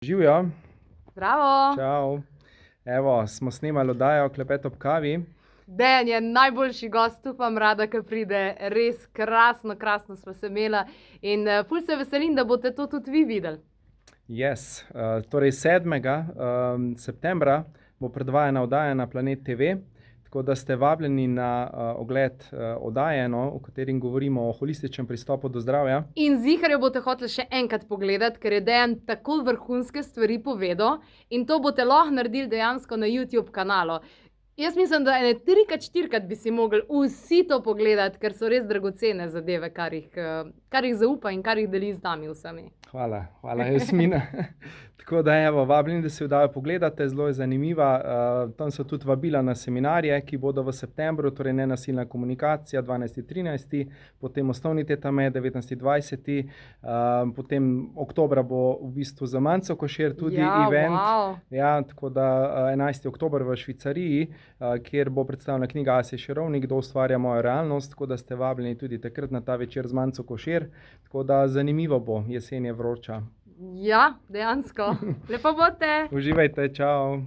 Živijo, Zdravo! čau. Evo, smo snemali oddajo Klepet ob kavi. Dejan je najboljši gost, upam rada, ke pride. Res krasno sva se imela in ful se veselim, da boste to tudi vi videli. Yes, torej 7. septembra bo predvajana oddaja na Planet TV, tako da ste vabljeni na ogled oddaje, v katerim govorimo o holističnem pristopu do zdravja. In ziher jo boste hoteli še enkrat pogledati, ker je Dejan tako vrhunske stvari povedal in to boste lahko naredili dejansko na YouTube kanalu. Jaz mislim, da ene 3-4 bi si mogli vsi to pogledati, ker so res dragocene zadeve, kar jih zaupa in kar jih deli z nami vsemi. Hvala, Jasmina. Tako da evo, vabljeni, da si oddajo pogledate, zelo je zanimiva. Tam so tudi vabila na seminarje, ki bodo v septembru, torej nenasilna komunikacija 12.13., potem osnovni tetamet 19.20., potem oktobra bo v bistvu za Manco Košir tudi event. Wow. Ja, tako da 11. oktober v Švicariji, kjer bo predstavljena knjiga Asje Šerovnik, Kdo ustvarja mojo realnost, tako da ste vabljeni tudi takrat na ta večer z Manco Košir. Tako da zanimivo bo, jesen je vroča. Ja, dejansko. Lepo bote! Uživajte, čau!